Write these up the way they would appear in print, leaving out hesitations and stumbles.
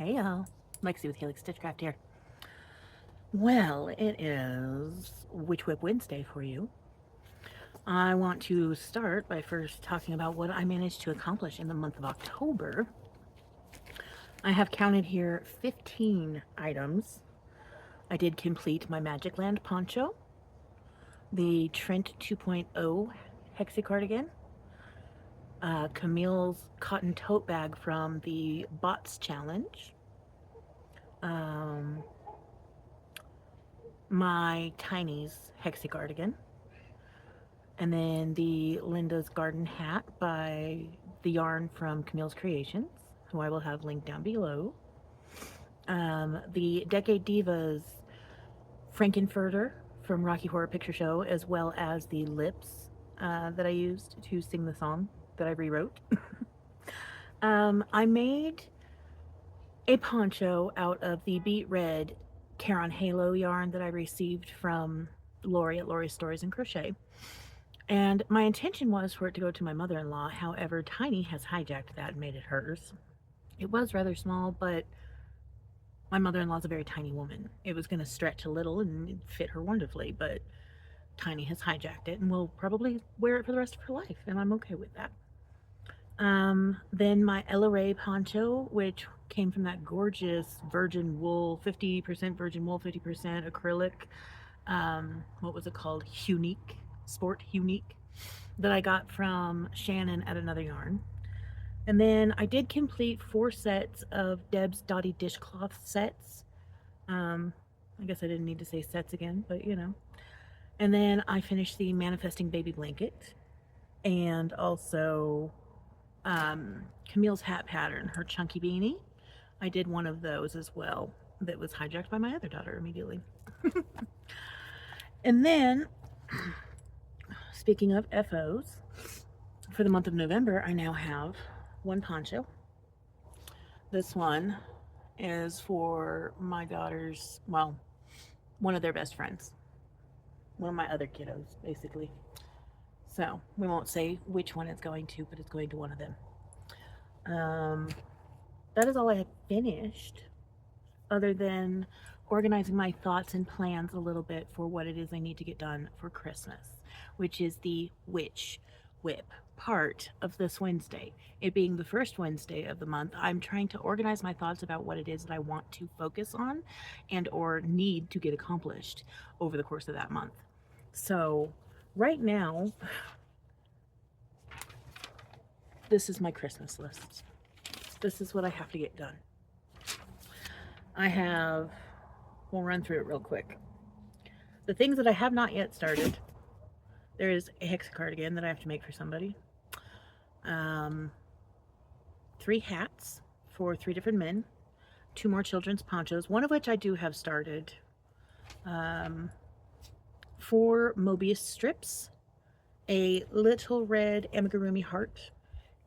Hey y'all, Lexi with Helix Stitchcraft here. Well, it is Witch Whip Wednesday for you. I want to start by first talking about what I managed to accomplish in the month of October. I have counted here 15 items. I did complete my Magic Land poncho, the Trent 2.0 hexi cardigan, Camille's cotton tote bag from the Bots Challenge, my Tiny's hexi cardigan, and then the Linda's Garden hat by the yarn from Camille's Creations, who I will have linked down below. The Decade Divas Frankenfurter from Rocky Horror Picture Show, as well as the lips that I used to sing the song that I rewrote. I made a poncho out of the Beat Red Caron Halo yarn that I received from Lori at Lori's Stories and Crochet. And my intention was for it to go to my mother-in-law. However, Tiny has hijacked that and made it hers. It was rather small, but my mother-in-law's a very tiny woman. It was going to stretch a little and fit her wonderfully, but Tiny has hijacked it and will probably wear it for the rest of her life, and I'm okay with that. Then my Ella Ray poncho, which came from that gorgeous virgin wool, 50% virgin wool, 50% acrylic. What was it called? Unique, Sport Unique, that I got from Shannon at Another Yarn. And then I did complete 4 sets of Deb's Dottie dishcloth sets. I guess I didn't need to say sets again, but you know. And then I finished the Manifesting Baby blanket, and also Camille's hat pattern, her chunky beanie. I did one of those as well that was hijacked by my other daughter immediately. And then, speaking of FOs, for the month of November, I now have one poncho. This one is for my daughter's, well, one of their best friends. One of my other kiddos, basically. So, we won't say which one it's going to, but it's going to one of them. That is all I have finished, other than organizing my thoughts and plans a little bit for what it is I need to get done for Christmas, which is the Witch Whip part of this Wednesday. It being the first Wednesday of the month, I'm trying to organize my thoughts about what it is that I want to focus on and or need to get accomplished over the course of that month. So right now, this is my Christmas list. This is what I have to get done. We'll run through it real quick. The things that I have not yet started, there is a hex cardigan that I have to make for somebody. 3 hats for 3 different men. 2 more children's ponchos, one of which I do have started. 4 Mobius strips, a little red amigurumi heart,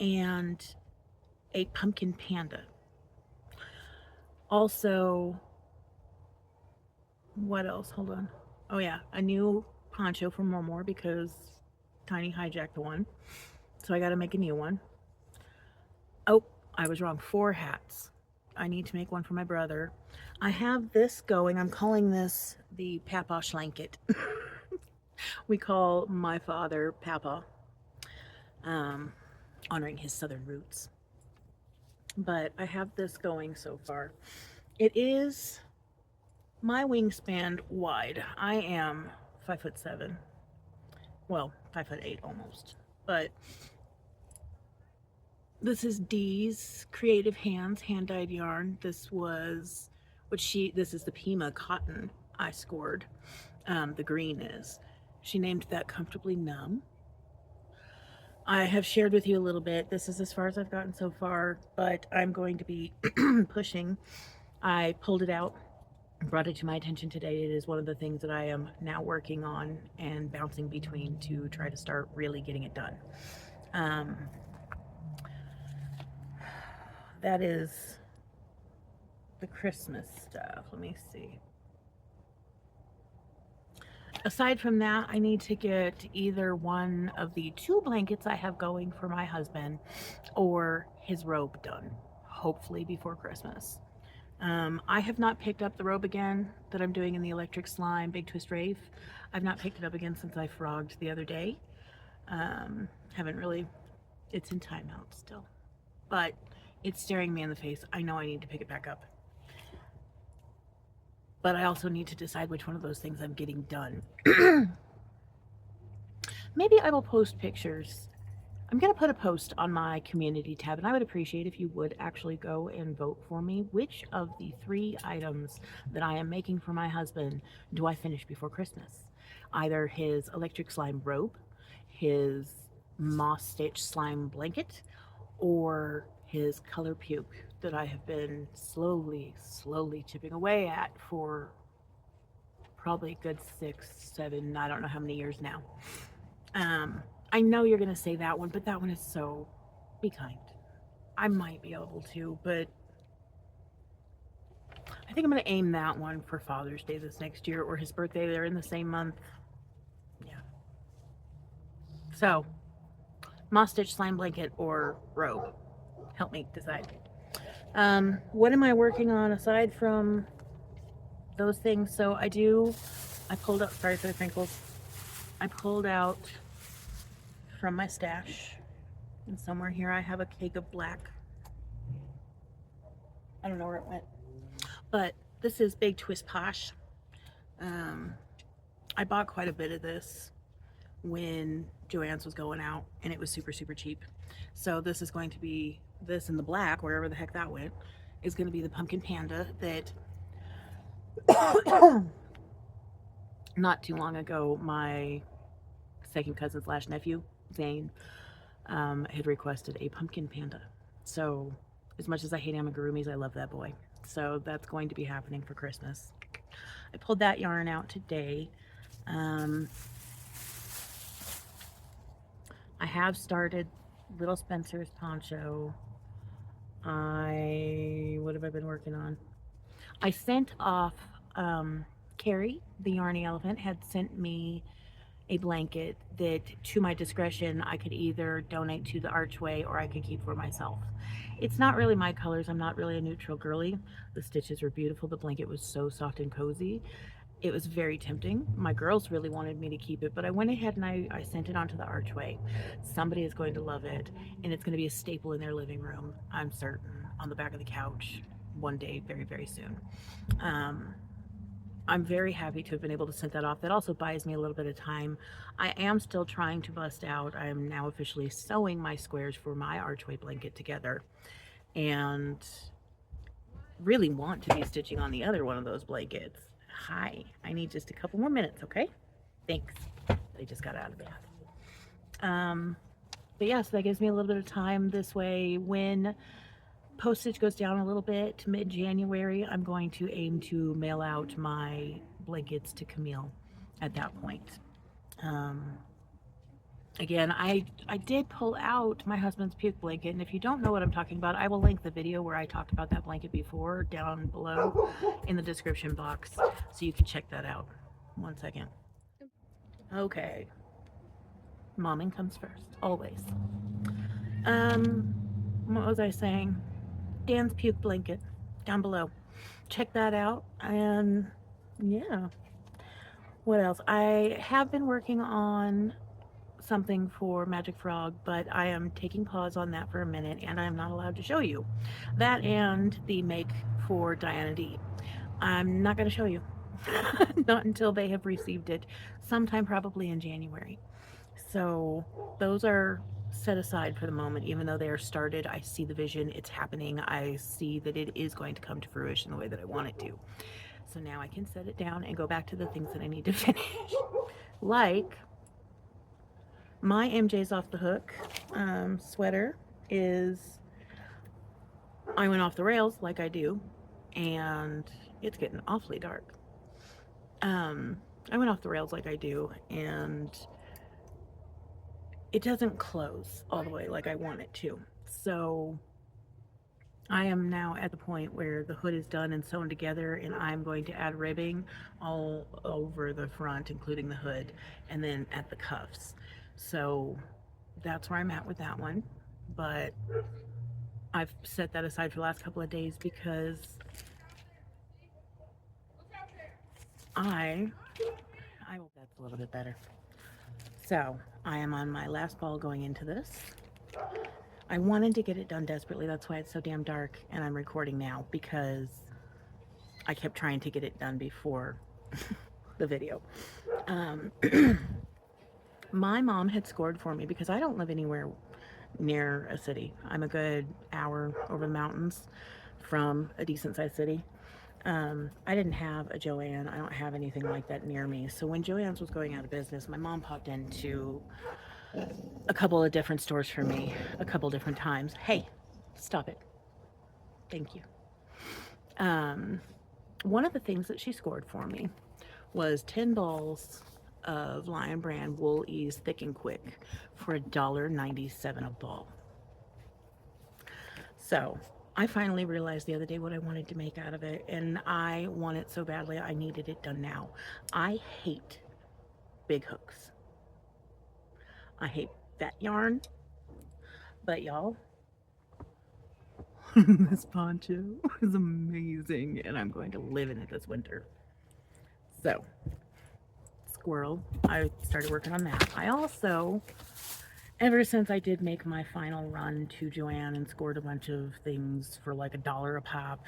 and a pumpkin panda. Also, what else? Hold on. Oh yeah, a new poncho for Mormor because Tiny hijacked the one. So I gotta make a new one. Oh, I was wrong. 4 hats. I need to make one for my brother. I have this going. I'm calling this the Papa Schlanket. We call my father Papa, honoring his southern roots. But I have this going so far. It is my wingspan wide. I am 5'7". Well, 5'8" almost. But this is Dee's Creative Hands hand-dyed yarn. This is the Pima cotton I scored. The green is. She named that Comfortably Numb. I have shared with you a little bit. This is as far as I've gotten so far, but I'm going to be pushing. I pulled it out, brought it to my attention today. It is one of the things that I am now working on and bouncing between to try to start really getting it done. That is the Christmas stuff. Let me see. Aside from that, I need to get either one of the 2 blankets I have going for my husband or his robe done, hopefully before Christmas. I have not picked up the robe again that I'm doing in the electric slime big twist rave. I've not picked it up again since I frogged the other day. Haven't really, it's in timeout still, but it's staring me in the face. I know I need to pick it back up, but I also need to decide which one of those things I'm getting done. Maybe I will post pictures. I'm going to put a post on my community tab, and I would appreciate if you would actually go and vote for me. Which of the 3 items that I am making for my husband do I finish before Christmas? Either his electric slime robe, his moss stitch slime blanket, or his color puke that I have been slowly chipping away at for probably a good 6, 7, I don't know how many years now. I know you're going to say that one, but that one is so, be kind. I might be able to, but I think I'm going to aim that one for Father's Day this next year, or his birthday. They're in the same month. Yeah. So, moss stitch slime blanket or robe. Help me decide. What am I working on aside from those things? So I pulled up, sorry for the crinkles. I pulled out from my stash, and somewhere here I have a cake of black. I don't know where it went, but this is Big Twist Posh. I bought quite a bit of this when Joann's was going out, and it was super cheap. So this is going to be, this in the black, wherever the heck that went, is going to be the pumpkin panda that not too long ago my second cousin / nephew Zane had requested a pumpkin panda. So as much as I hate amigurumis, I love that boy. So that's going to be happening for Christmas. I pulled that yarn out today. I have started Little Spencer's poncho. What have I been working on? I sent off, Carrie, the Yarny Elephant, had sent me a blanket that, to my discretion, I could either donate to the Archway or I could keep for myself. It's not really my colors. I'm not really a neutral girly. The stitches were beautiful. The blanket was so soft and cozy. It was very tempting. My girls really wanted me to keep it, but I went ahead and I sent it onto the Archway. Somebody is going to love it, and it's going to be a staple in their living room, I'm certain, on the back of the couch one day, very soon. I'm very happy to have been able to send that off. That also buys me a little bit of time. I am still trying to bust out. I am now officially sewing my squares for my Archway blanket together, and really want to be stitching on the other one of those blankets. Hi, I need just a couple more minutes, okay? Thanks. They just got out of bed. But yeah, so that gives me a little bit of time. This way, when postage goes down a little bit, mid-January, I'm going to aim to mail out my blankets to Camille at that point. Again, I did pull out my husband's puke blanket, and if you don't know what I'm talking about, I will link the video where I talked about that blanket before down below in the description box, so you can check that out. One second. Okay. Momming comes first, always. What was I saying? Dan's puke blanket down below. Check that out, and yeah. What else? I have been working on something for Magic Frog, but I am taking pause on that for a minute, and I am not allowed to show you that, and the make for Diana D. I'm not going to show you. Not until they have received it, sometime probably in January. So those are set aside for the moment. Even though they are started, I see the vision, it's happening, I see that it is going to come to fruition the way that I want it to. So now I can set it down and go back to the things that I need to finish. Like my MJ's Off the Hook sweater is, I went off the rails like I do, and it's getting awfully dark. I went off the rails like I do, and it doesn't close all the way like I want it to. So I am now at the point where the hood is done and sewn together, and I'm going to add ribbing all over the front, including the hood, and then at the cuffs. So that's where I'm at with that one. But I've set that aside for the last couple of days because I hope that's a little bit better. So I am on my last ball going into this. I wanted to get it done desperately. That's why it's so damn dark and I'm recording now, because I kept trying to get it done before the video. Um, my mom had scored for me because I don't live anywhere near a city. I'm a good hour over the mountains from a decent sized city. I didn't have a Joann. I don't have anything like that near me. So when Joann's was going out of business, my mom popped into a couple of different stores for me a couple different times. Hey, stop it. Thank you. One of the things that she scored for me was 10 balls of Lion Brand Wool Ease Thick and Quick for $1.97 a ball. So I finally realized the other day what I wanted to make out of it, and I want it so badly. I needed it done now. I hate big hooks. I hate fat yarn, but y'all, this poncho is amazing, and I'm going to live in it this winter. So, squirrel, I started working on that. I also, ever since I did make my final run to Joann and scored a bunch of things for like $1 a pop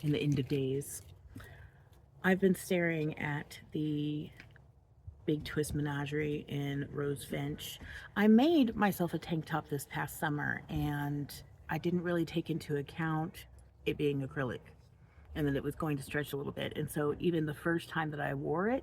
in the end of days, I've been staring at the Big Twist Menagerie in Rose Finch. I made myself a tank top this past summer, and I didn't really take into account it being acrylic and that it was going to stretch a little bit. And so even the first time that I wore it,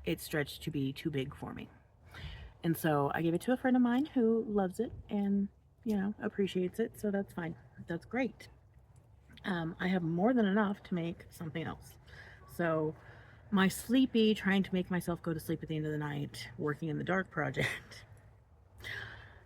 it stretched to be too big for me. And so I gave it to a friend of mine who loves it and, you know, appreciates it. So that's fine. That's great. I have more than enough to make something else. So my sleepy, trying to make myself go to sleep at the end of the night, working in the dark project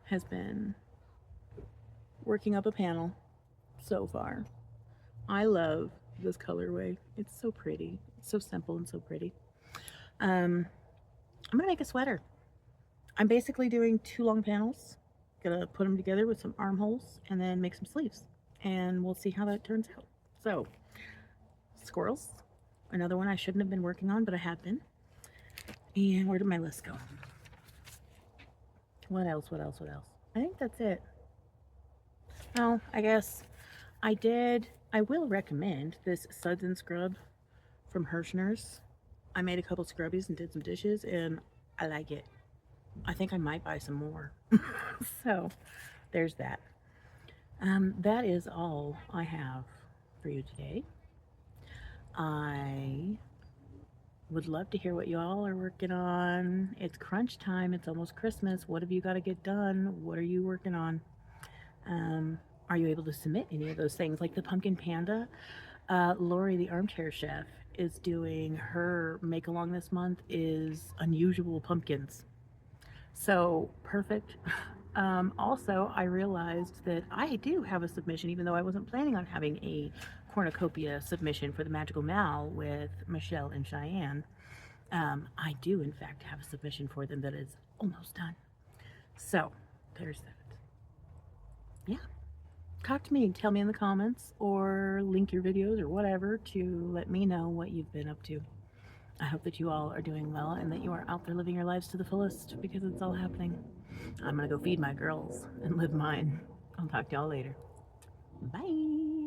has been working up a panel so far. I love this colorway. It's so pretty. It's so simple and so pretty. I'm gonna make a sweater. I'm basically doing 2 long panels. Gonna put them together with some armholes and then make some sleeves. And we'll see how that turns out. So, squirrels. Another one I shouldn't have been working on, but I have been. And where did my list go? What else? I think that's it. Oh, I guess I will recommend this Suds and Scrub from Hirschner's. I made a couple scrubbies and did some dishes, and I like it. I think I might buy some more. So, there's that. That is all I have for you today. I would love to hear what you all are working on. It's crunch time. It's almost Christmas. What have you got to get done? What are you working on? Are you able to submit any of those things? Like the pumpkin panda, Lori, the armchair chef, is doing her make along this month is unusual pumpkins. So perfect. Also, I realized that I do have a submission, even though I wasn't planning on having a cornucopia submission for the Magical Mal with Michelle and Cheyenne. I do, in fact, have a submission for them that is almost done. So, there's that. Yeah. Talk to me. Tell me in the comments or link your videos or whatever to let me know what you've been up to. I hope that you all are doing well and that you are out there living your lives to the fullest, because it's all happening. I'm going to go feed my girls and live mine. I'll talk to y'all later. Bye.